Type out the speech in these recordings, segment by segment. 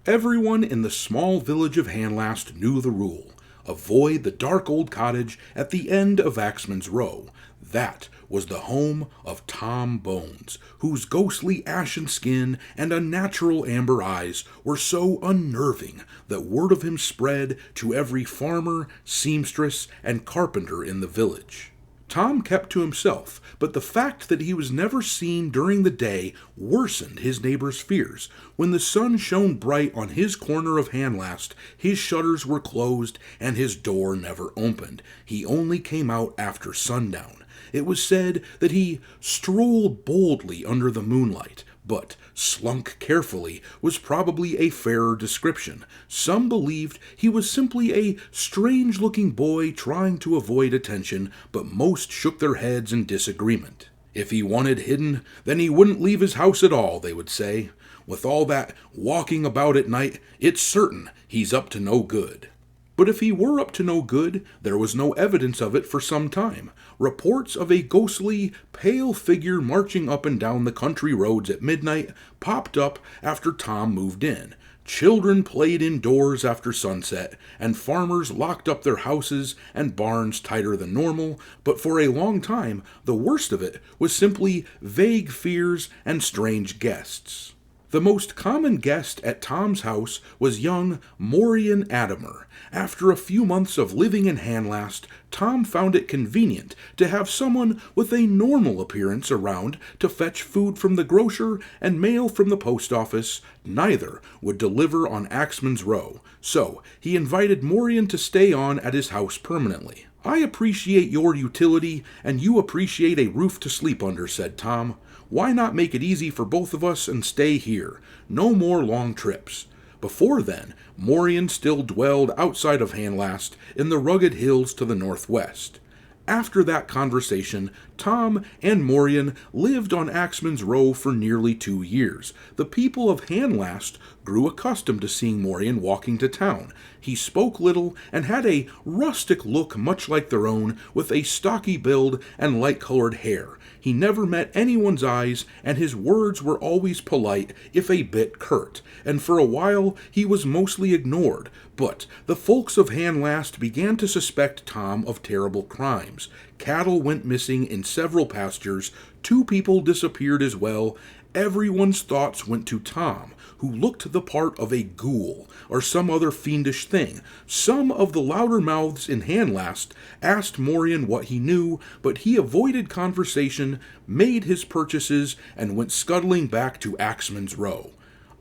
Everyone in the small village of Hanlast knew the rule. Avoid the dark old cottage at the end of Axman's Row. That was the home of Tom Bones, whose ghostly ashen skin and unnatural amber eyes were so unnerving that word of him spread to every farmer, seamstress, and carpenter in the village. Tom kept to himself, but the fact that he was never seen during the day worsened his neighbors' fears. When the sun shone bright on his corner of Hanlast, his shutters were closed and his door never opened. He only came out after sundown. It was said that he strolled boldly under the moonlight, but slunk carefully was probably a fairer description. Some believed he was simply a strange-looking boy trying to avoid attention, but most shook their heads in disagreement. If he wanted hidden, then he wouldn't leave his house at all, they would say. With all that walking about at night, it's certain he's up to no good. But if he were up to no good, there was no evidence of it for some time. Reports of a ghostly, pale figure marching up and down the country roads at midnight popped up after Tom moved in. Children played indoors after sunset, and farmers locked up their houses and barns tighter than normal, but for a long time, the worst of it was simply vague fears and strange guests. The most common guest at Tom's house was young Morian Adamer. After a few months of living in Hanlast, Tom found it convenient to have someone with a normal appearance around to fetch food from the grocer and mail from the post office. Neither would deliver on Axman's Row, so he invited Morian to stay on at his house permanently. "I appreciate your utility, and you appreciate a roof to sleep under," said Tom. "Why not make it easy for both of us and stay here? No more long trips." Before then, Morian still dwelled outside of Hanlast in the rugged hills to the northwest. After that conversation, Tom and Morian lived on Axman's Row for nearly 2 years. The people of Hanlast grew accustomed to seeing Morian walking to town. He spoke little and had a rustic look much like their own, with a stocky build and light-colored hair. He never met anyone's eyes, and his words were always polite, if a bit curt, and for a while he was mostly ignored. But the folks of Hanlast began to suspect Tom of terrible crimes. Cattle went missing in several pastures, 2 people disappeared as well. Everyone's thoughts went to Tom, who looked the part of a ghoul or some other fiendish thing. Some of the louder mouths in Hanlast asked Morian what he knew, but he avoided conversation, made his purchases, and went scuttling back to Axman's Row.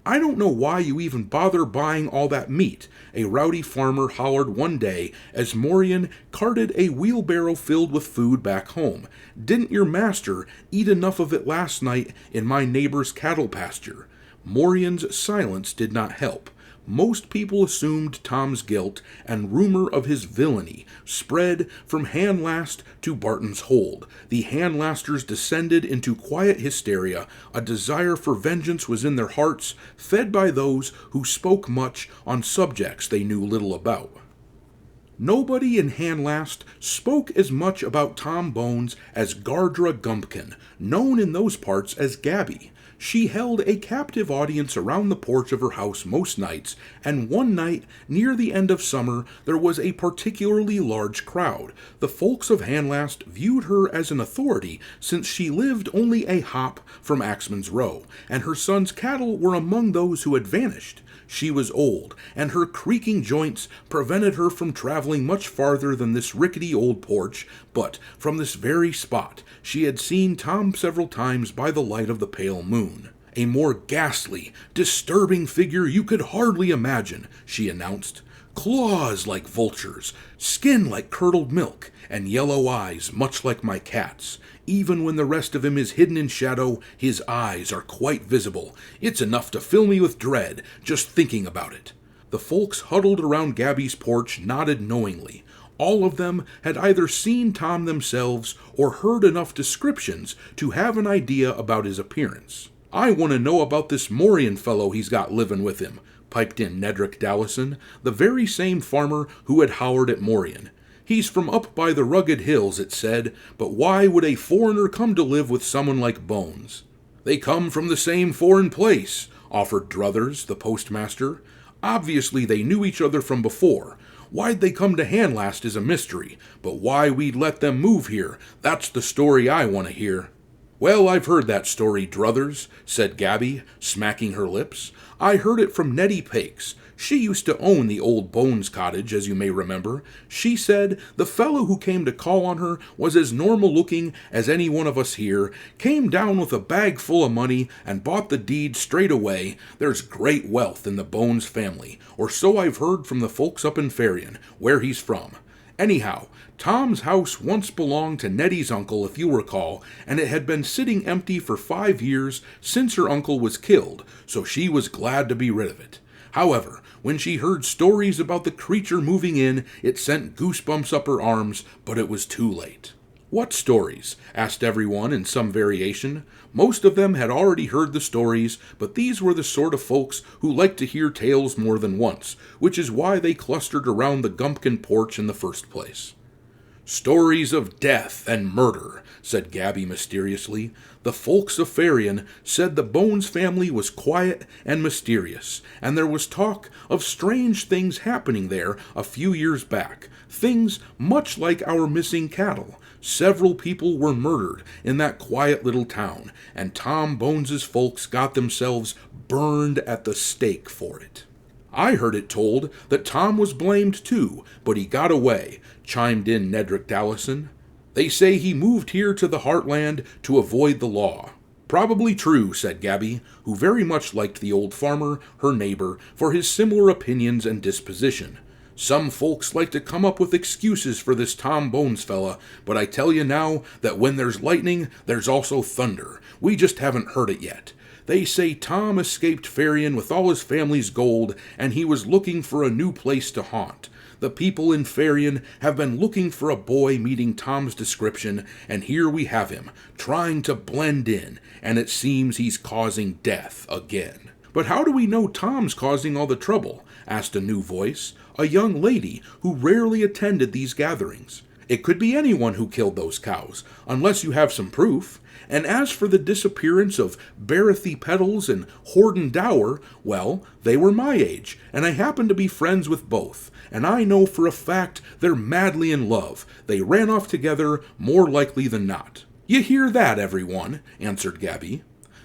"I don't know why you even bother buying all that meat," a rowdy farmer hollered one day as Morian carted a wheelbarrow filled with food back home. "Didn't your master eat enough of it last night in my neighbor's cattle pasture?" Morian's silence did not help. Most people assumed Tom's guilt, and rumor of his villainy spread from Hanlast to Barton's Hold. The Hanlasters descended into quiet hysteria. A desire for vengeance was in their hearts, fed by those who spoke much on subjects they knew little about. Nobody in Hanlast spoke as much about Tom Bones as Gardra Gumpkin, known in those parts as Gabby. She held a captive audience around the porch of her house most nights, and one night, near the end of summer, there was a particularly large crowd. The folks of Hanlast viewed her as an authority, since she lived only a hop from Axman's Row, and her son's cattle were among those who had vanished. She was old, and her creaking joints prevented her from traveling much farther than this rickety old porch, but from this very spot she had seen Tom several times by the light of the pale moon. "A more ghastly, disturbing figure you could hardly imagine," she announced. "Claws like vultures, skin like curdled milk, and yellow eyes much like my cat's. Even when the rest of him is hidden in shadow, his eyes are quite visible. It's enough to fill me with dread just thinking about it." The folks huddled around Gabby's porch nodded knowingly. All of them had either seen Tom themselves or heard enough descriptions to have an idea about his appearance. "I want to know about this Morian fellow he's got livin' with him," piped in Nedrick Dallison, the very same farmer who had hollered at Morian. "He's from up by the rugged hills," it said, "but why would a foreigner come to live with someone like Bones?" "They come from the same foreign place. offered Druthers, the postmaster. Obviously they knew each other from before. Why'd they come to Handlast is a mystery, but why we'd let them move here, that's the story I want to hear. Well, I've heard that story, Druthers, said Gabby, smacking her lips. I heard it from Nettie Pakes. She used to own the old Bones cottage, as you may remember. She said the fellow who came to call on her was as normal-looking as any one of us here, came down with a bag full of money and bought the deed straight away. There's great wealth in the Bones family, or so I've heard from the folks up in Farian, where he's from. Anyhow, Tom's house once belonged to Nettie's uncle, if you recall, and it had been sitting empty for 5 years since her uncle was killed, so she was glad to be rid of it. However, when she heard stories about the creature moving in, it sent goosebumps up her arms, but it was too late. What stories? Asked everyone in some variation. Most of them had already heard the stories, but these were the sort of folks who liked to hear tales more than once, which is why they clustered around the Gumpkin porch in the first place. Stories of death and murder, said Gabby mysteriously. The folks of Farian said the Bones family was quiet and mysterious, and there was talk of strange things happening there a few years back, things much like our missing cattle. Several people were murdered in that quiet little town, and Tom Bones's folks got themselves burned at the stake for it. I heard it told that Tom was blamed too, but he got away, chimed in Nedrick Dallison. They say he moved here to the Heartland to avoid the law. Probably true, said Gabby, who very much liked the old farmer, her neighbor, for his similar opinions and disposition. Some folks like to come up with excuses for this Tom Bones fella, but I tell you now that when there's lightning, there's also thunder. We just haven't heard it yet. They say Tom escaped Farian with all his family's gold, and he was looking for a new place to haunt. The people in Farian have been looking for a boy meeting Tom's description, and here we have him, trying to blend in, and it seems he's causing death again. But how do we know Tom's causing all the trouble? Asked a new voice, a young lady who rarely attended these gatherings. It could be anyone who killed those cows, unless you have some proof. And as for the disappearance of Barathy Petals and Horden Dower, well, they were my age, and I happen to be friends with both, and I know for a fact they're madly in love. They ran off together, more likely than not. You hear that, everyone, answered Gabby.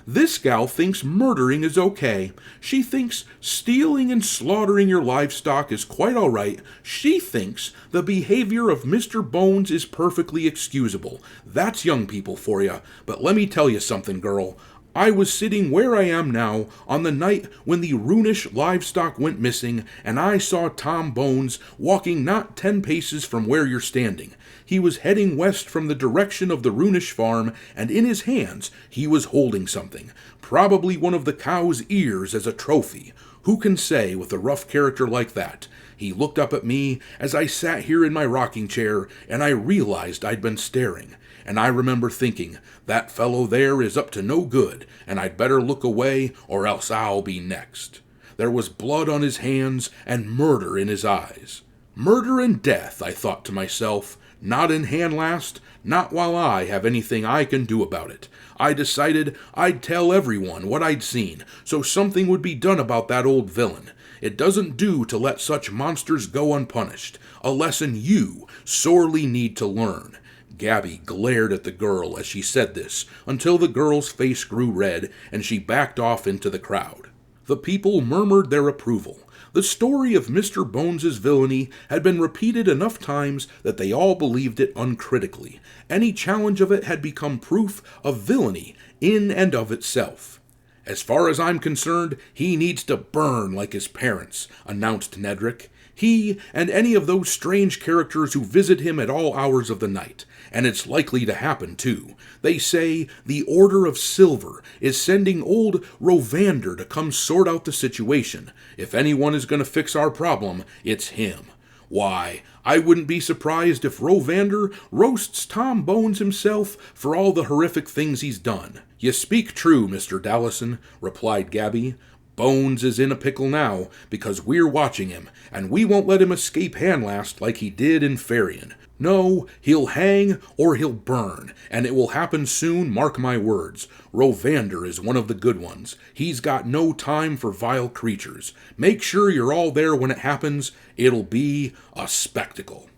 This gal thinks murdering is okay. She thinks stealing and slaughtering your livestock is quite all right. She thinks the behavior of Mr. Bones is perfectly excusable. That's young people for you. But let me tell you something, girl. I was sitting where I am now on the night when the Runish livestock went missing, and I saw Tom Bones walking not 10 paces from where you're standing. He was heading west from the direction of the Runish farm, and in his hands he was holding something, probably one of the cow's ears as a trophy. Who can say with a rough character like that? He looked up at me as I sat here in my rocking chair, and I realized I'd been staring. And I remember thinking, that fellow there is up to no good, and I'd better look away or else I'll be next. There was blood on his hands and murder in his eyes. Murder and death, I thought to myself. Not in Handlast, not while I have anything I can do about it. I decided I'd tell everyone what I'd seen, so something would be done about that old villain. It doesn't do to let such monsters go unpunished, a lesson you sorely need to learn. Gabby glared at the girl as she said this, until the girl's face grew red, and she backed off into the crowd. The people murmured their approval. The story of Mr. Bones's villainy had been repeated enough times that they all believed it uncritically. Any challenge of it had become proof of villainy in and of itself. As far as I'm concerned, he needs to burn like his parents, announced Nedrick. He and any of those strange characters who visit him at all hours of the night. And it's likely to happen, too. They say the Order of Silver is sending old Roander to come sort out the situation. If anyone is going to fix our problem, it's him. Why, I wouldn't be surprised if Roander roasts Tom Bones himself for all the horrific things he's done. You speak true, Mr. Dallison, replied Gabby. Bones is in a pickle now, because we're watching him, and we won't let him escape Handlast like he did in Farian. No, he'll hang or he'll burn, and it will happen soon, mark my words. Roander is one of the good ones. He's got no time for vile creatures. Make sure you're all there when it happens. It'll be a spectacle."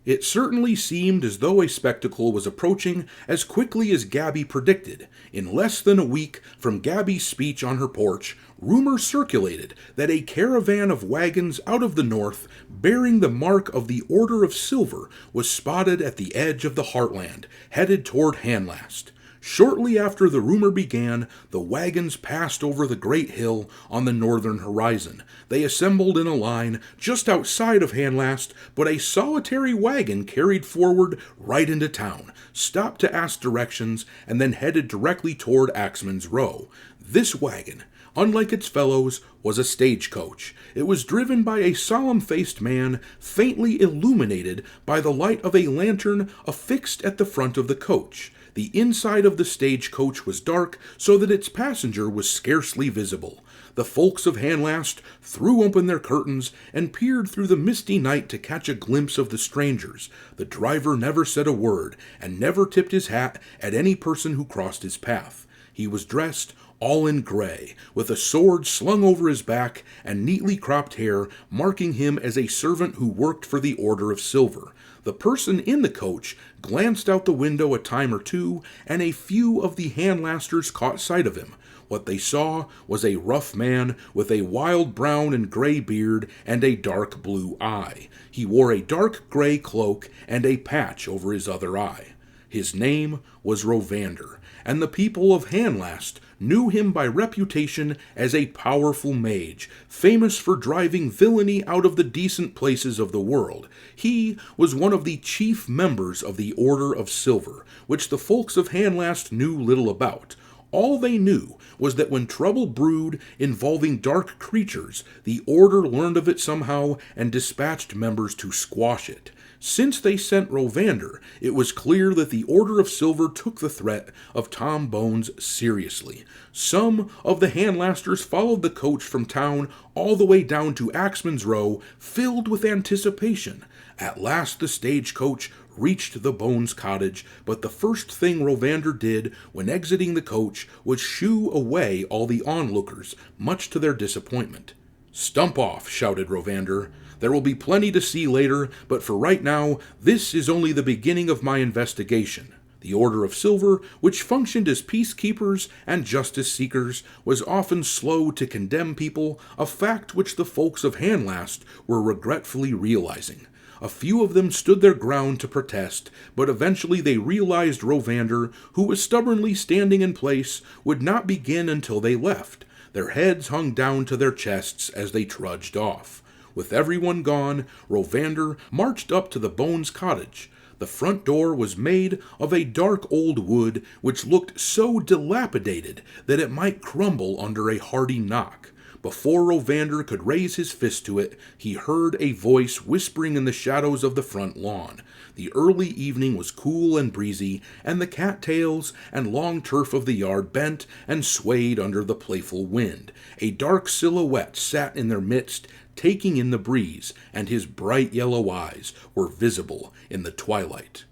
It certainly seemed as though a spectacle was approaching as quickly as Gabby predicted. In less than a week from Gabby's speech on her porch, rumor circulated that a caravan of wagons out of the north, bearing the mark of the Order of Silver, was spotted at the edge of the heartland, headed toward Handlast. Shortly after the rumor began, the wagons passed over the great hill on the northern horizon. They assembled in a line just outside of Handlast, but a solitary wagon carried forward right into town, stopped to ask directions, and then headed directly toward Axeman's Row. This wagon, unlike its fellows, was a stagecoach. It was driven by a solemn-faced man, faintly illuminated by the light of a lantern affixed at the front of the coach. The inside of the stagecoach was dark, so that its passenger was scarcely visible. The folks of Handlast threw open their curtains and peered through the misty night to catch a glimpse of the strangers. The driver never said a word, and never tipped his hat at any person who crossed his path. He was dressed all in gray, with a sword slung over his back and neatly cropped hair marking him as a servant who worked for the Order of Silver. The person in the coach glanced out the window a time or two, and a few of the Handlasters caught sight of him. What they saw was a rough man with a wild brown and gray beard and a dark blue eye. He wore a dark gray cloak and a patch over his other eye. His name was Roander, and the people of Handlast knew him by reputation as a powerful mage, famous for driving villainy out of the decent places of the world. He was one of the chief members of the Order of Silver, which the folks of Handlast knew little about. All they knew was that when trouble brewed involving dark creatures, the Order learned of it somehow and dispatched members to squash it. Since they sent Roander, it was clear that the Order of Silver took the threat of Tom Bones seriously. Some of the Handlasters followed the coach from town all the way down to Axeman's Row, filled with anticipation. At last the stagecoach reached the Bones cottage, but the first thing Roander did when exiting the coach was shoo away all the onlookers, much to their disappointment. "Stump off," shouted Roander. "There will be plenty to see later, but for right now, this is only the beginning of my investigation." The Order of Silver, which functioned as peacekeepers and justice seekers, was often slow to condemn people, a fact which the folks of Handlast were regretfully realizing. A few of them stood their ground to protest, but eventually they realized Roander, who was stubbornly standing in place, would not begin until they left. Their heads hung down to their chests as they trudged off. With everyone gone, Roander marched up to the Bones cottage. The front door was made of a dark old wood which looked so dilapidated that it might crumble under a hearty knock. Before Roander could raise his fist to it, he heard a voice whispering in the shadows of the front lawn. The early evening was cool and breezy, and the cattails and long turf of the yard bent and swayed under the playful wind. A dark silhouette sat in their midst, taking in the breeze, and his bright yellow eyes were visible in the twilight.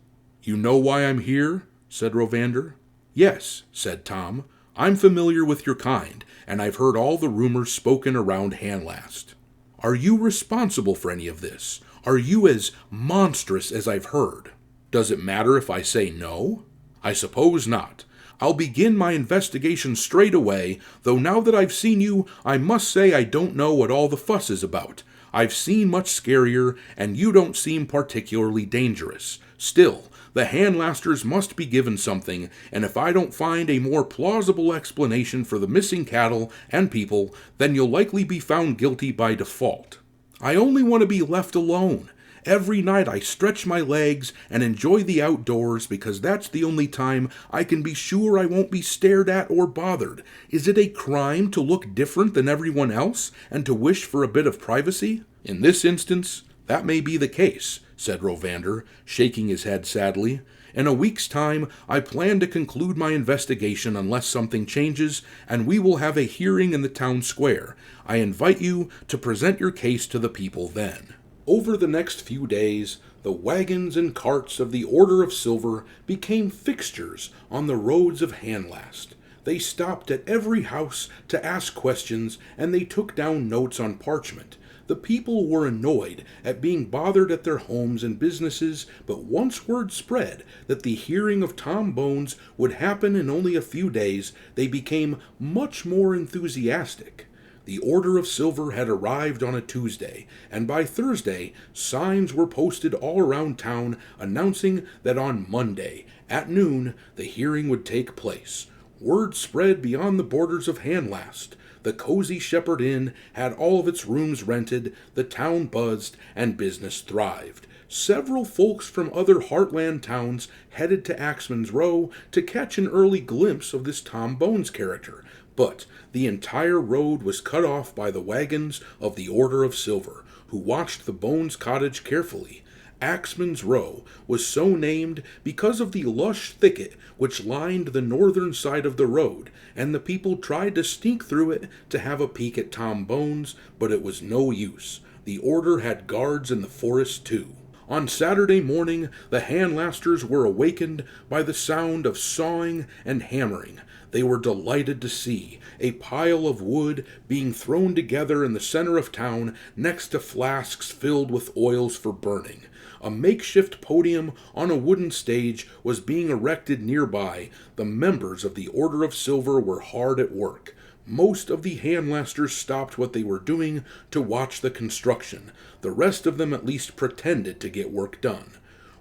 "You know why I'm here?" said Roander. "Yes," said Tom. "I'm familiar with your kind, and I've heard all the rumors spoken around Handlast." "Are you responsible for any of this? Are you as monstrous as I've heard?" "Does it matter if I say no?" "I suppose not. I'll begin my investigation straight away, though now that I've seen you, I must say I don't know what all the fuss is about. I've seen much scarier, and you don't seem particularly dangerous. Still, the Handlasters must be given something, and if I don't find a more plausible explanation for the missing cattle and people, then you'll likely be found guilty by default. I only want to be left alone. Every night I stretch my legs and enjoy the outdoors because that's the only time I can be sure I won't be stared at or bothered. Is it a crime to look different than everyone else and to wish for a bit of privacy? In this instance, that may be the case," said Roander, shaking his head sadly. "In a week's time, I plan to conclude my investigation unless something changes, and we will have a hearing in the town square. I invite you to present your case to the people then." Over the next few days, the wagons and carts of the Order of Silver became fixtures on the roads of Handlast. They stopped at every house to ask questions, and they took down notes on parchment. The people were annoyed at being bothered at their homes and businesses, but once word spread that the hearing of Tom Bones would happen in only a few days, they became much more enthusiastic. The Order of Silver had arrived on a Tuesday, and by Thursday, signs were posted all around town announcing that on Monday, at noon, the hearing would take place. Word spread beyond the borders of Handlast. The cozy Shepherd Inn had all of its rooms rented, the town buzzed, and business thrived. Several folks from other Heartland towns headed to Axman's Row to catch an early glimpse of this Tom Bones character, but the entire road was cut off by the wagons of the Order of Silver, who watched the Bones cottage carefully. Axman's Row was so named because of the lush thicket which lined the northern side of the road, and the people tried to sneak through it to have a peek at Tom Bones, but it was no use. The Order had guards in the forest too. On Saturday morning, the Handlasters were awakened by the sound of sawing and hammering. They were delighted to see a pile of wood being thrown together in the center of town next to flasks filled with oils for burning. A makeshift podium on a wooden stage was being erected nearby. The members of the Order of Silver were hard at work. Most of the Handlasters stopped what they were doing to watch the construction. The rest of them at least pretended to get work done.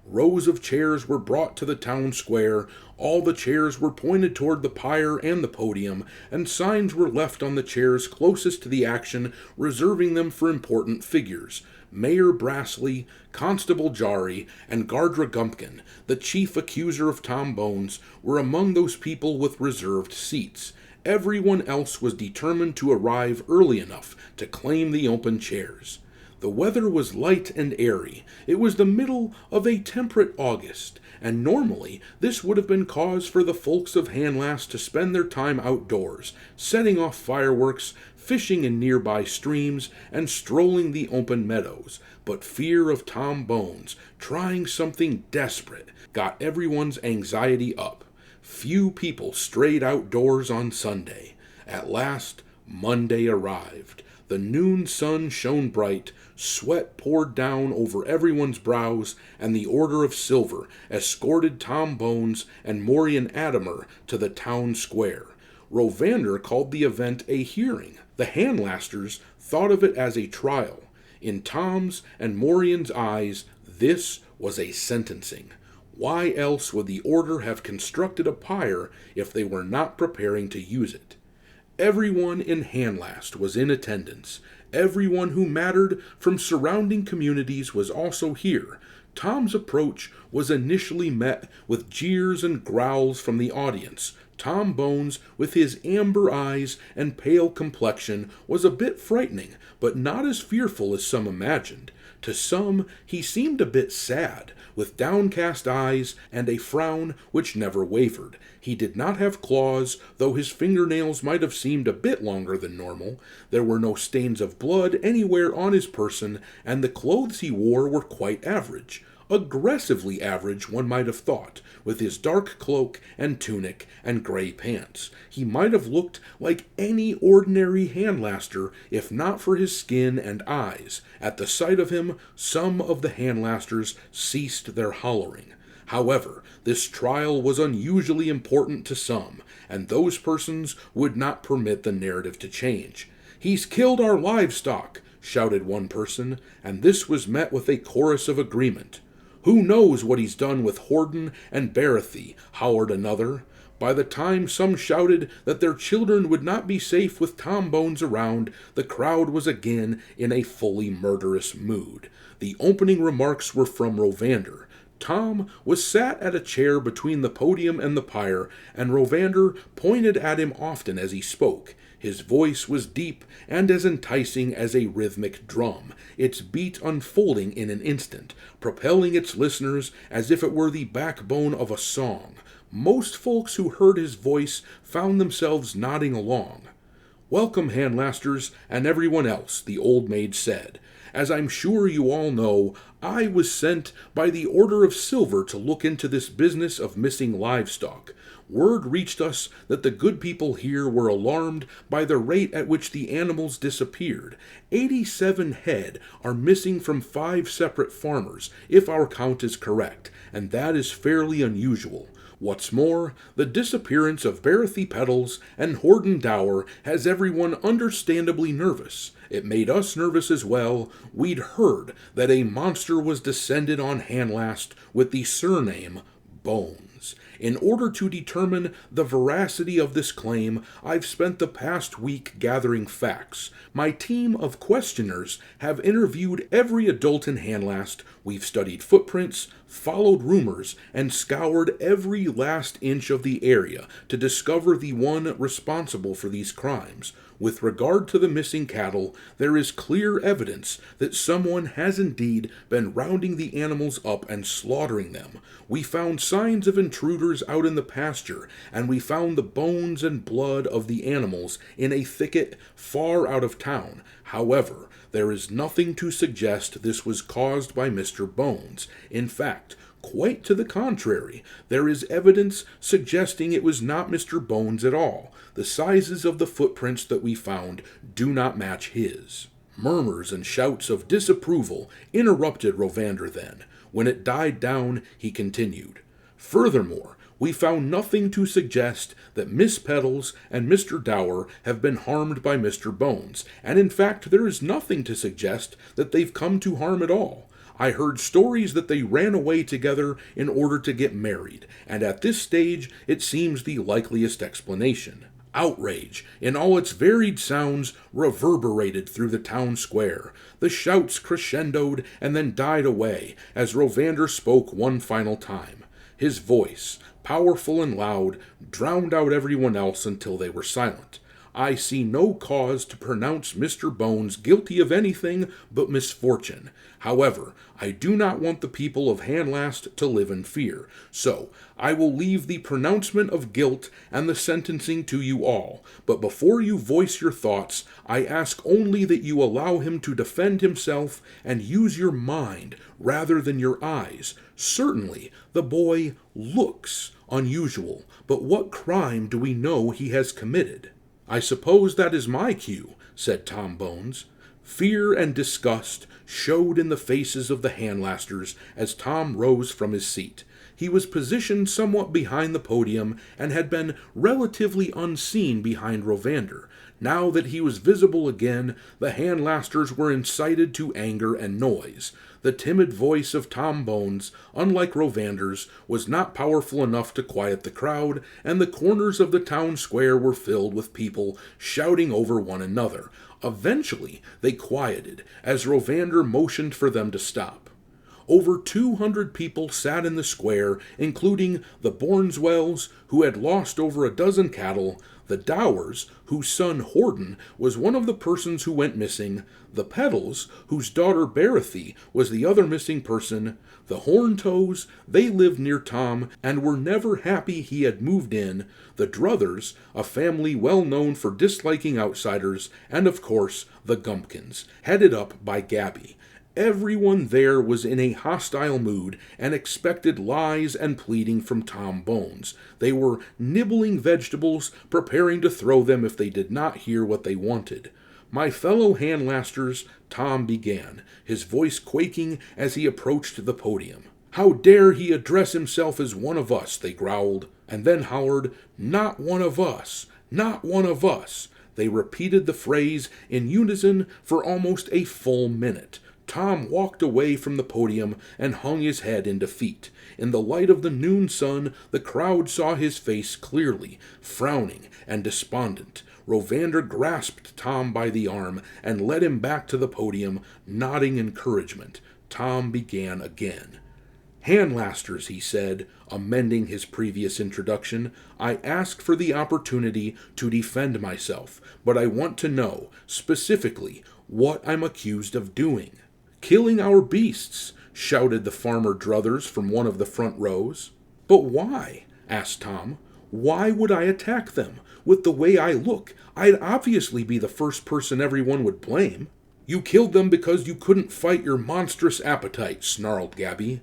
Rows of chairs were brought to the town square. All the chairs were pointed toward the pyre and the podium, and signs were left on the chairs closest to the action, reserving them for important figures. Mayor Brassley, Constable Jari, and Gardra Gumpkin, the chief accuser of Tom Bones, were among those people with reserved seats. Everyone else was determined to arrive early enough to claim the open chairs. The weather was light and airy. It was the middle of a temperate August, and normally this would have been cause for the folks of Handlast to spend their time outdoors, setting off fireworks, fishing in nearby streams, and strolling the open meadows. But fear of Tom Bones, trying something desperate, got everyone's anxiety up. Few people strayed outdoors on Sunday. At last, Monday arrived. The noon sun shone bright, sweat poured down over everyone's brows, and the Order of Silver escorted Tom Bones and Morian Adamer to the town square. Roander called the event a hearing. The Handlasters thought of it as a trial. In Tom's and Morian's eyes, this was a sentencing. Why else would the Order have constructed a pyre if they were not preparing to use it? Everyone in Handlast was in attendance. Everyone who mattered from surrounding communities was also here. Tom's approach was initially met with jeers and growls from the audience. Tom Bones, with his amber eyes and pale complexion, was a bit frightening, but not as fearful as some imagined. To some, he seemed a bit sad, with downcast eyes and a frown which never wavered. He did not have claws, though his fingernails might have seemed a bit longer than normal. There were no stains of blood anywhere on his person, and the clothes he wore were quite average. Aggressively average, one might have thought, with his dark cloak and tunic and gray pants. He might have looked like any ordinary Handlaster if not for his skin and eyes. At the sight of him, some of the Handlasters ceased their hollering. However, this trial was unusually important to some, and those persons would not permit the narrative to change. "He's killed our livestock," shouted one person, and this was met with a chorus of agreement. "Who knows what he's done with Horden and Barathy?" howled another. By the time some shouted that their children would not be safe with Tom Bones around, the crowd was again in a fully murderous mood. The opening remarks were from Roander. Tom was sat at a chair between the podium and the pyre, and Roander pointed at him often as he spoke. His voice was deep and as enticing as a rhythmic drum, its beat unfolding in an instant, propelling its listeners as if it were the backbone of a song. Most folks who heard his voice found themselves nodding along. "Welcome, Handlasters, and everyone else," the old maid said. As I'm sure you all know, I was sent by the Order of Silver to look into this business of missing livestock. Word reached us that the good people here were alarmed by the rate at which the animals disappeared. 87 head are missing from 5 separate farmers, if our count is correct, and that is fairly unusual. What's more, the disappearance of Barathy Petals and Horden Dower has everyone understandably nervous. It made us nervous as well. We'd heard that a monster was descended on Handlast with the surname Bones. In order to determine the veracity of this claim, I've spent the past week gathering facts. My team of questioners have interviewed every adult in Handlast. We've studied footprints, followed rumors, and scoured every last inch of the area to discover the one responsible for these crimes. With regard to the missing cattle, there is clear evidence that someone has indeed been rounding the animals up and slaughtering them. We found signs of intruders out in the pasture, and we found the bones and blood of the animals in a thicket far out of town. However, there is nothing to suggest this was caused by Mr. Bones. In fact, quite to the contrary, there is evidence suggesting it was not Mr. Bones at all. The sizes of the footprints that we found do not match his. Murmurs and shouts of disapproval interrupted Roander then. When it died down, he continued. Furthermore, we found nothing to suggest that Miss Petals and Mr. Dower have been harmed by Mr. Bones, and in fact there is nothing to suggest that they've come to harm at all. I heard stories that they ran away together in order to get married, and at this stage it seems the likeliest explanation. Outrage, in all its varied sounds, reverberated through the town square. The shouts crescendoed and then died away as Roander spoke one final time. His voice, powerful and loud, drowned out everyone else until they were silent. I see no cause to pronounce Mr. Bones guilty of anything but misfortune. However, I do not want the people of Handlast to live in fear, so I will leave the pronouncement of guilt and the sentencing to you all. But before you voice your thoughts, I ask only that you allow him to defend himself and use your mind rather than your eyes. Certainly, the boy looks unusual, but what crime do we know he has committed? I suppose that is my cue, said Tom Bones. Fear and disgust showed in the faces of the Handlasters as Tom rose from his seat. He was positioned somewhat behind the podium and had been relatively unseen behind Roander. Now that he was visible again, the Handlasters were incited to anger and noise. The timid voice of Tom Bones, unlike Roander's, was not powerful enough to quiet the crowd, and the corners of the town square were filled with people shouting over one another. Eventually, they quieted, as Roander motioned for them to stop. Over 200 people sat in the square, including the Bourneswells, who had lost over a dozen cattle, the Dowers, whose son Horden was one of the persons who went missing, the Petals, whose daughter Barathy was the other missing person, the Horntoes, they lived near Tom and were never happy he had moved in, the Druthers, a family well known for disliking outsiders, and of course the Gumpkins, headed up by Gabby. Everyone there was in a hostile mood and expected lies and pleading from Tom Bones. They were nibbling vegetables, preparing to throw them if they did not hear what they wanted. My fellow Handlasters, Tom began, his voice quaking as he approached the podium. How dare he address himself as one of us, they growled, and then hollered, not one of us, not one of us. They repeated the phrase in unison for almost a full minute. Tom walked away from the podium and hung his head in defeat. In the light of the noon sun, the crowd saw his face clearly, frowning and despondent. Roander grasped Tom by the arm and led him back to the podium, nodding encouragement. Tom began again. Handlasters, he said, amending his previous introduction, I ask for the opportunity to defend myself, but I want to know, specifically, what I'm accused of doing. Killing our beasts, shouted the farmer Druthers from one of the front rows. But why? Asked Tom. Why would I attack them? With the way I look, I'd obviously be the first person everyone would blame. You killed them because you couldn't fight your monstrous appetite, snarled Gabby.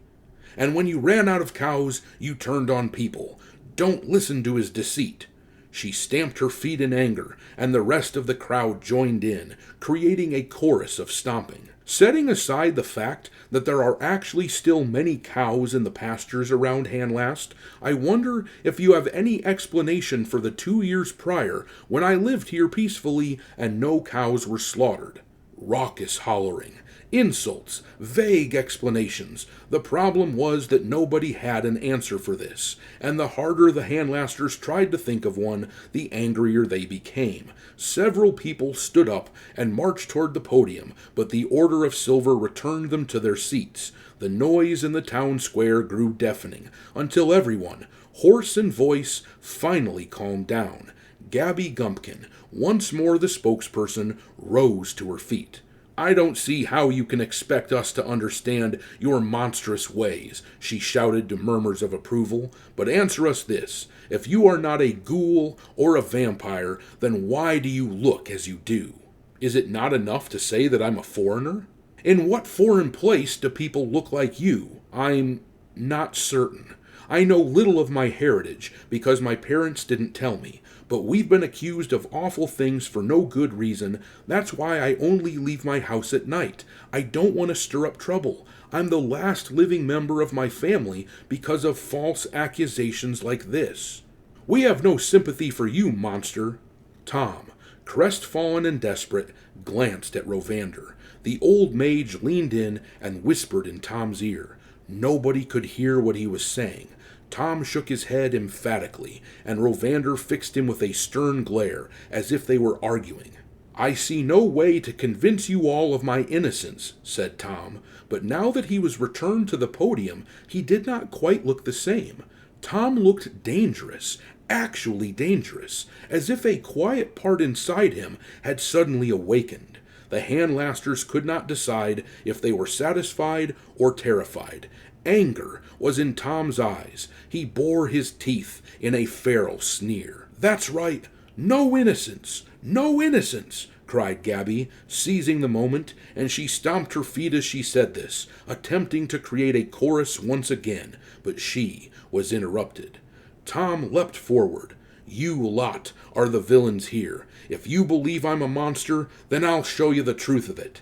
And when you ran out of cows, you turned on people. Don't listen to his deceit. She stamped her feet in anger, and the rest of the crowd joined in, creating a chorus of stomping. Setting aside the fact that there are actually still many cows in the pastures around Handlast, I wonder if you have any explanation for the 2 years prior when I lived here peacefully and no cows were slaughtered. Raucous hollering, insults, vague explanations. The problem was that nobody had an answer for this, and the harder the Handlasters tried to think of one, the angrier they became. Several people stood up and marched toward the podium, but the Order of Silver returned them to their seats. The noise in the town square grew deafening, until everyone, hoarse in voice, finally calmed down. Gabby Gumpkin, once more the spokesperson, rose to her feet. I don't see how you can expect us to understand your monstrous ways, she shouted to murmurs of approval, but answer us this. If you are not a ghoul or a vampire, then why do you look as you do? Is it not enough to say that I'm a foreigner? In what foreign place do people look like you? I'm not certain. I know little of my heritage because my parents didn't tell me, but we've been accused of awful things for no good reason. That's why I only leave my house at night. I don't want to stir up trouble. I'm the last living member of my family because of false accusations like this. We have no sympathy for you, monster. Tom, crestfallen and desperate, glanced at Roander. The old mage leaned in and whispered in Tom's ear. Nobody could hear what he was saying. Tom shook his head emphatically, and Roander fixed him with a stern glare, as if they were arguing. I see no way to convince you all of my innocence, said Tom, but now that he was returned to the podium, he did not quite look the same. Tom looked dangerous, actually dangerous, as if a quiet part inside him had suddenly awakened. The Handlasters could not decide if they were satisfied or terrified. Anger was in Tom's eyes. He bore his teeth in a feral sneer. That's right. No innocence. No innocence, cried Gabby, seizing the moment, and she stomped her feet as she said this, attempting to create a chorus once again, but she was interrupted. Tom leapt forward. You lot are the villains here. If you believe I'm a monster, then I'll show you the truth of it.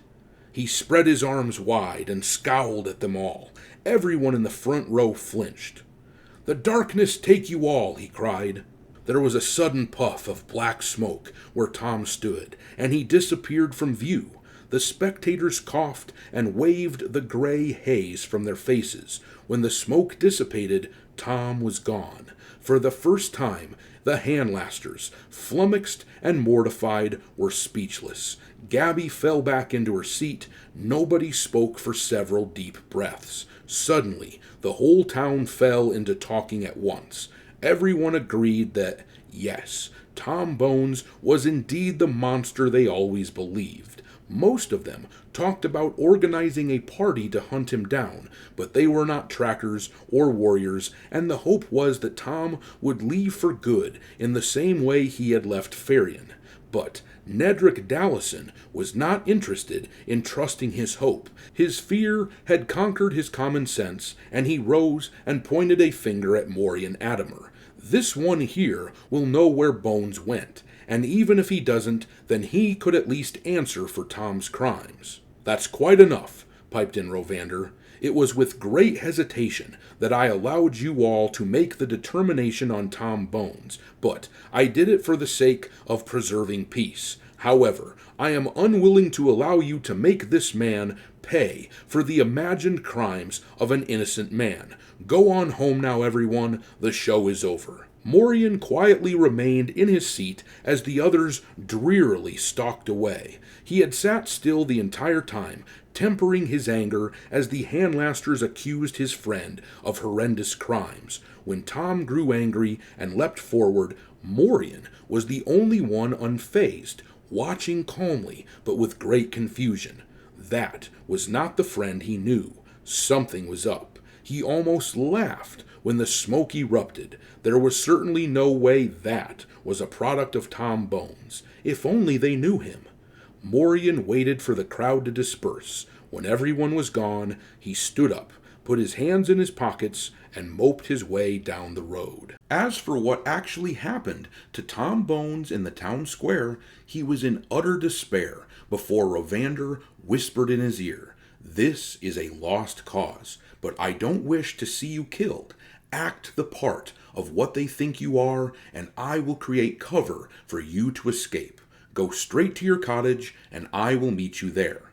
He spread his arms wide and scowled at them all. Everyone in the front row flinched. The darkness take you all, he cried. There was a sudden puff of black smoke where Tom stood, and he disappeared from view. The spectators coughed and waved the gray haze from their faces. When the smoke dissipated, Tom was gone. For the first time, the Handlasters, flummoxed and mortified, were speechless. Gabby fell back into her seat. Nobody spoke for several deep breaths. Suddenly, the whole town fell into talking at once. Everyone agreed that, yes, Tom Bones was indeed the monster they always believed. Most of them talked about organizing a party to hunt him down, but they were not trackers or warriors, and the hope was that Tom would leave for good in the same way he had left Farian. But Nedrick Dallison was not interested in trusting his hope. His fear had conquered his common sense, and he rose and pointed a finger at Morian Adamer. This one here will know where Bones went, and even if he doesn't, then he could at least answer for Tom's crimes. That's quite enough, piped in Roander. It was with great hesitation that I allowed you all to make the determination on Tom Bones, but I did it for the sake of preserving peace. However, I am unwilling to allow you to make this man pay for the imagined crimes of an innocent man. Go on home now, everyone. The show is over. Morian quietly remained in his seat as the others drearily stalked away. He had sat still the entire time, tempering his anger as the Handlasters accused his friend of horrendous crimes. When Tom grew angry and leapt forward, Morian was the only one unfazed, watching calmly but with great confusion. That was not the friend he knew. Something was up. He almost laughed when the smoke erupted. There was certainly no way that was a product of Tom Bones. If only they knew him. Morian waited for the crowd to disperse. When everyone was gone, he stood up, put his hands in his pockets, and moped his way down the road. As for what actually happened to Tom Bones in the town square, he was in utter despair before Roander whispered in his ear, "This is a lost cause, but I don't wish to see you killed. Act the part of what they think you are, and I will create cover for you to escape. Go straight to your cottage, and I will meet you there."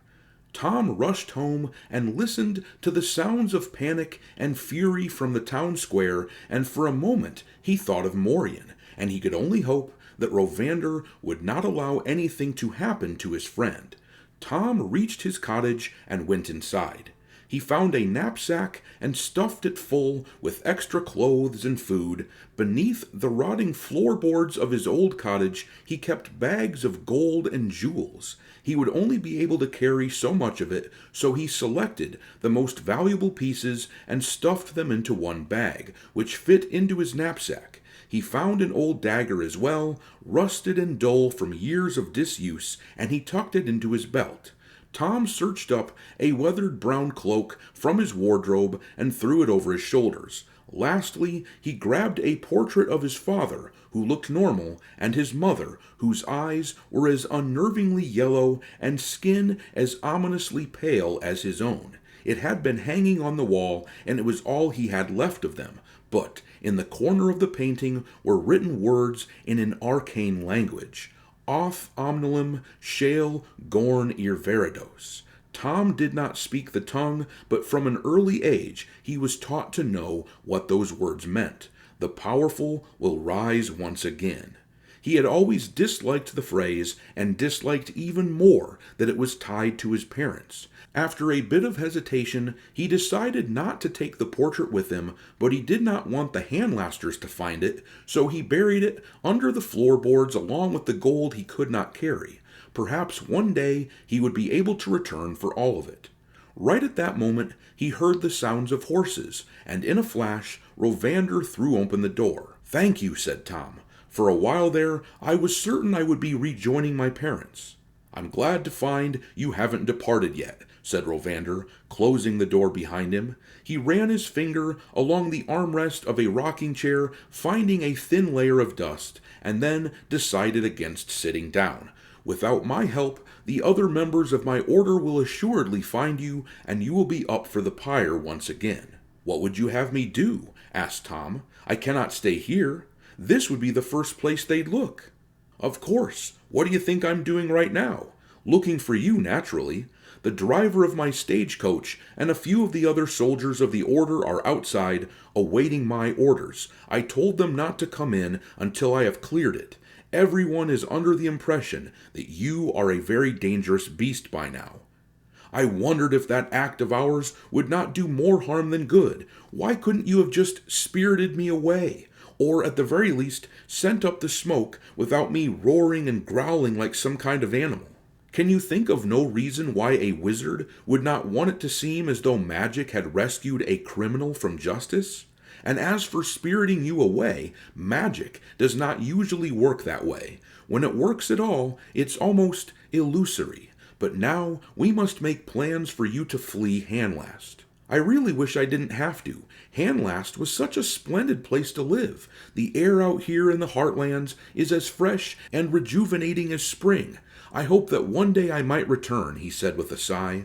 Tom rushed home and listened to the sounds of panic and fury from the town square, and for a moment he thought of Morian, and he could only hope that Roander would not allow anything to happen to his friend. Tom reached his cottage and went inside. He found a knapsack and stuffed it full with extra clothes and food. Beneath the rotting floorboards of his old cottage, he kept bags of gold and jewels. He would only be able to carry so much of it, so he selected the most valuable pieces and stuffed them into one bag, which fit into his knapsack. He found an old dagger as well, rusted and dull from years of disuse, and he tucked it into his belt. Tom searched up a weathered brown cloak from his wardrobe and threw it over his shoulders. Lastly, he grabbed a portrait of his father, who looked normal, and his mother, whose eyes were as unnervingly yellow and skin as ominously pale as his own. It had been hanging on the wall, and it was all he had left of them, but in the corner of the painting were written words in an arcane language. Off omnilum shale gorn irveridos. Tom did not speak the tongue, but from an early age he was taught to know what those words meant. The powerful will rise once again. He had always disliked the phrase, and disliked even more that it was tied to his parents. After a bit of hesitation, he decided not to take the portrait with him, but he did not want the handlasters to find it, so he buried it under the floorboards along with the gold he could not carry. Perhaps one day he would be able to return for all of it. Right at that moment, he heard the sounds of horses, and in a flash, Roander threw open the door. "Thank you," said Tom. "For a while there, I was certain I would be rejoining my parents." "I'm glad to find you haven't departed yet," said Roander, closing the door behind him. He ran his finger along the armrest of a rocking chair, finding a thin layer of dust, and then decided against sitting down. "Without my help, the other members of my order will assuredly find you, and you will be up for the pyre once again." "What would you have me do?" asked Tom. "I cannot stay here. This would be the first place they'd look." "Of course. What do you think I'm doing right now? Looking for you, naturally. The driver of my stagecoach and a few of the other soldiers of the order are outside, awaiting my orders. I told them not to come in until I have cleared it. Everyone is under the impression that you are a very dangerous beast by now." "I wondered if that act of ours would not do more harm than good. Why couldn't you have just spirited me away? Or, at the very least, sent up the smoke without me roaring and growling like some kind of animal? Can you think of no reason why a wizard would not want it to seem as though magic had rescued a criminal from justice? And as for spiriting you away, magic does not usually work that way. When it works at all, it's almost illusory. But now we must make plans for you to flee Handlast. I really wish I didn't have to. Handlast was such a splendid place to live. The air out here in the Heartlands is as fresh and rejuvenating as spring. I hope that one day I might return," he said with a sigh.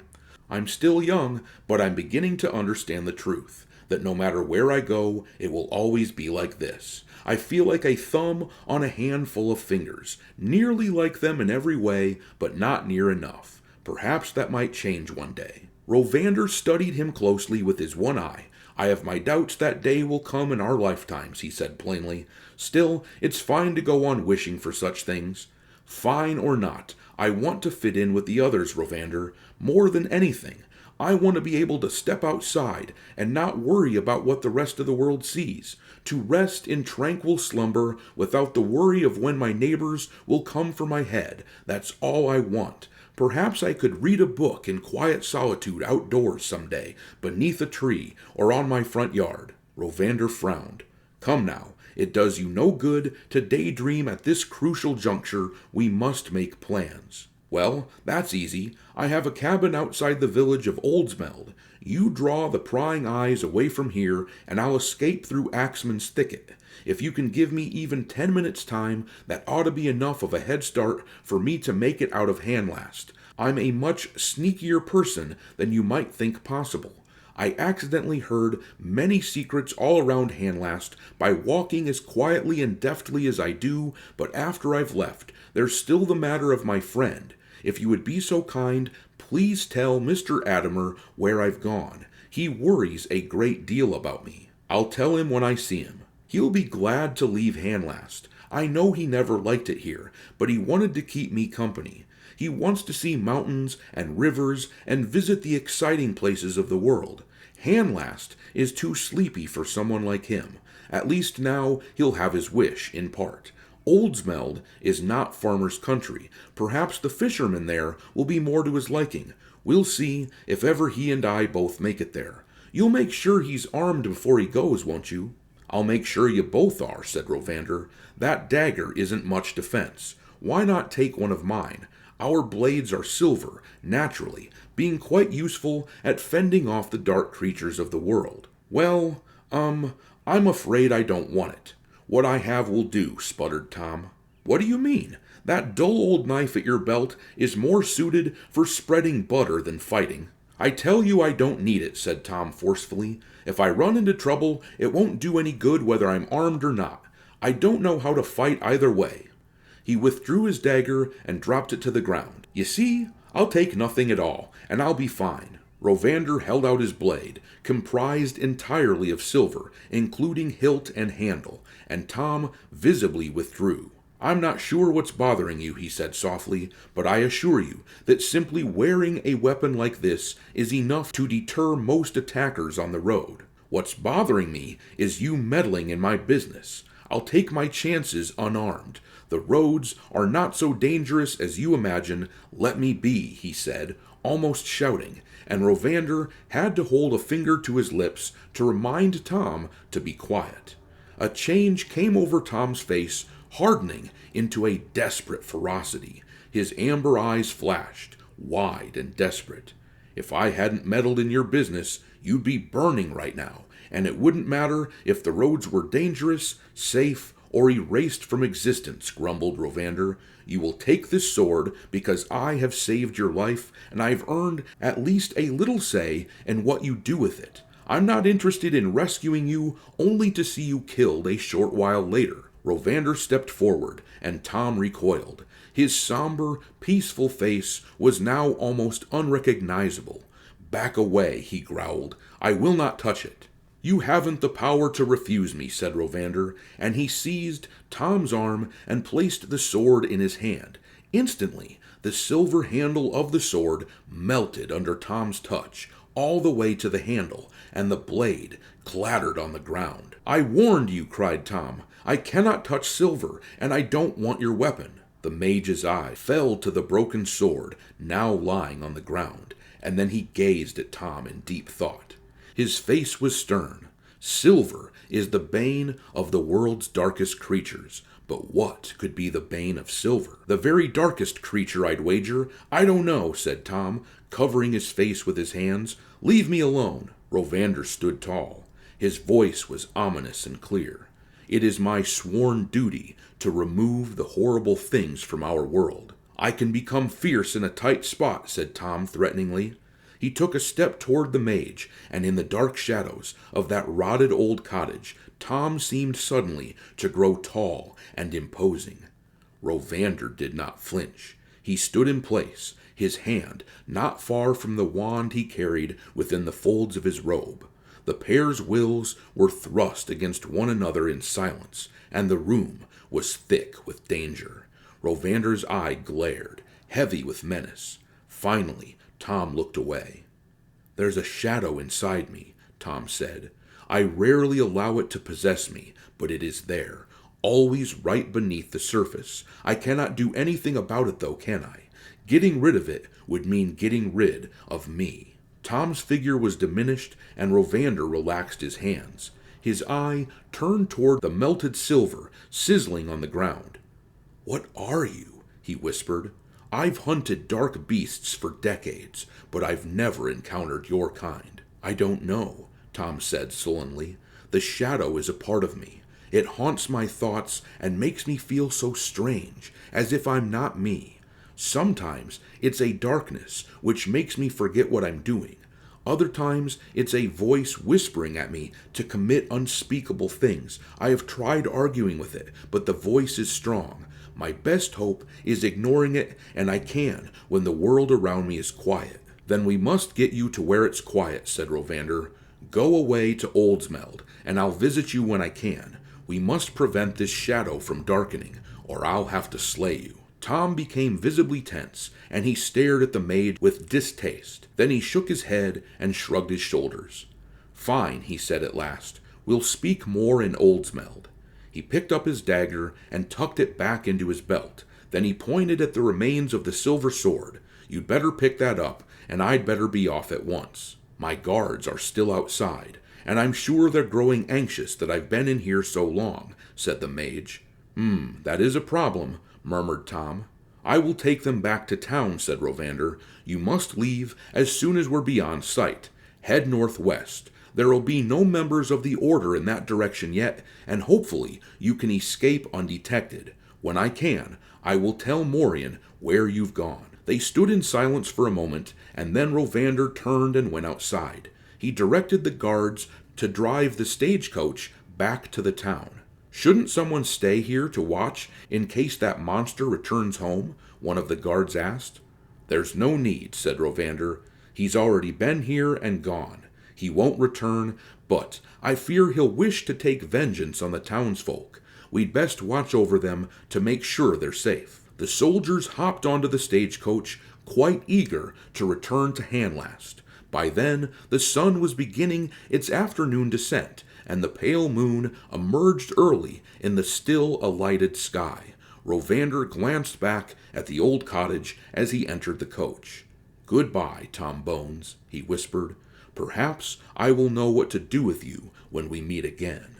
"I'm still young, but I'm beginning to understand the truth, that no matter where I go, it will always be like this. I feel like a thumb on a handful of fingers, nearly like them in every way, but not near enough. Perhaps that might change one day." Roander studied him closely with his one eye. "I have my doubts that day will come in our lifetimes," he said plainly. "Still, it's fine to go on wishing for such things." "Fine or not, I want to fit in with the others, Roander, more than anything. I want to be able to step outside and not worry about what the rest of the world sees, to rest in tranquil slumber without the worry of when my neighbors will come for my head. That's all I want. Perhaps I could read a book in quiet solitude outdoors some day, beneath a tree or on my front yard." Roander frowned. "Come now, it does you no good to daydream at this crucial juncture. We must make plans." Well, that's easy. I have a cabin outside the village of Oldsmeld. You draw the prying eyes away from here, and I'll escape through Axeman's thicket. If you can give me even 10 minutes' time, that ought to be enough of a head start for me to make it out of Handlast. I'm a much sneakier person than you might think possible. I accidentally heard many secrets all around Handlast by walking as quietly and deftly as I do, but after I've left, there's still the matter of my friend. If you would be so kind, please tell Mr. Adamer where I've gone. He worries a great deal about me. I'll tell him when I see him. He'll be glad to leave Handlast. I know he never liked it here, but he wanted to keep me company. He wants to see mountains and rivers and visit the exciting places of the world. Handlast is too sleepy for someone like him. At least now he'll have his wish, in part. Oldsmeld is not farmer's country. Perhaps the fisherman there will be more to his liking. We'll see if ever he and I both make it there. You'll make sure he's armed before he goes, won't you? I'll make sure you both are, said Roander. That dagger isn't much defense. Why not take one of mine? Our blades are silver, naturally, being quite useful at fending off the dark creatures of the world. Well, I'm afraid I don't want it. What I have will do, sputtered Tom. What do you mean? That dull old knife at your belt is more suited for spreading butter than fighting. I tell you I don't need it, said Tom forcefully. If I run into trouble, it won't do any good whether I'm armed or not. I don't know how to fight either way. He withdrew his dagger and dropped it to the ground. You see, I'll take nothing at all, and I'll be fine. Roander held out his blade, comprised entirely of silver, including hilt and handle, and Tom visibly withdrew. I'm not sure what's bothering you, he said softly, but I assure you that simply wearing a weapon like this is enough to deter most attackers on the road. What's bothering me is you meddling in my business. I'll take my chances unarmed. The roads are not so dangerous as you imagine. Let me be, he said, almost shouting, and Roander had to hold a finger to his lips to remind Tom to be quiet. A change came over Tom's face, hardening into a desperate ferocity. His amber eyes flashed, wide and desperate. If I hadn't meddled in your business, you'd be burning right now, and it wouldn't matter if the roads were dangerous, safe, or erased from existence, grumbled Roander. You will take this sword because I have saved your life, and I've earned at least a little say in what you do with it. I'm not interested in rescuing you only to see you killed a short while later. Roander stepped forward, and Tom recoiled. His somber, peaceful face was now almost unrecognizable. Back away, he growled. I will not touch it. You haven't the power to refuse me, said Roander, and he seized Tom's arm and placed the sword in his hand. Instantly, the silver handle of the sword melted under Tom's touch, all the way to the handle, and the blade clattered on the ground. I warned you, cried Tom. I cannot touch silver, and I don't want your weapon. The mage's eye fell to the broken sword, now lying on the ground, and then he gazed at Tom in deep thought. His face was stern. Silver is the bane of the world's darkest creatures, but what could be the bane of silver? The very darkest creature, I'd wager. I don't know, said Tom, covering his face with his hands. Leave me alone. Roander stood tall. His voice was ominous and clear. It is my sworn duty to remove the horrible things from our world. I can become fierce in a tight spot, said Tom threateningly. He took a step toward the mage, and in the dark shadows of that rotted old cottage, Tom seemed suddenly to grow tall and imposing. Roander did not flinch. He stood in place, his hand not far from the wand he carried within the folds of his robe. The pair's wills were thrust against one another in silence, and the room was thick with danger. Roander's eye glared, heavy with menace. Finally, Tom looked away. There's a shadow inside me, Tom said. I rarely allow it to possess me, but it is there, always right beneath the surface. I cannot do anything about it, though, can I? Getting rid of it would mean getting rid of me. Tom's figure was diminished, and Roander relaxed his hands. His eye turned toward the melted silver sizzling on the ground. What are you? He whispered. I've hunted dark beasts for decades, but I've never encountered your kind. I don't know, Tom said sullenly. The shadow is a part of me. It haunts my thoughts and makes me feel so strange, as if I'm not me. Sometimes it's a darkness which makes me forget what I'm doing. Other times it's a voice whispering at me to commit unspeakable things. I have tried arguing with it, but the voice is strong. My best hope is ignoring it, and I can when the world around me is quiet. Then we must get you to where it's quiet, said Roander. Go away to Oldsmeld, and I'll visit you when I can. We must prevent this shadow from darkening, or I'll have to slay you. Tom became visibly tense, and he stared at the maid with distaste. Then he shook his head and shrugged his shoulders. Fine, he said at last. We'll speak more in Oldsmeld. He picked up his dagger and tucked it back into his belt. Then he pointed at the remains of the silver sword. You'd better pick that up, and I'd better be off at once. My guards are still outside, and I'm sure they're growing anxious that I've been in here so long, said the mage. That is a problem, murmured Tom. I will take them back to town, said Roander. You must leave as soon as we're beyond sight. Head northwest. There'll be no members of the Order in that direction yet, and hopefully you can escape undetected. When I can, I will tell Morian where you've gone. They stood in silence for a moment, and then Roander turned and went outside. He directed the guards to drive the stagecoach back to the town. Shouldn't someone stay here to watch in case that monster returns home? One of the guards asked. There's no need, said Roander. He's already been here and gone. He won't return, but I fear he'll wish to take vengeance on the townsfolk. We'd best watch over them to make sure they're safe. The soldiers hopped onto the stagecoach, quite eager to return to Handlast. By then, the sun was beginning its afternoon descent, and the pale moon emerged early in the still alighted sky. Roander glanced back at the old cottage as he entered the coach. Goodbye, Tom Bones, he whispered. Perhaps I will know what to do with you when we meet again.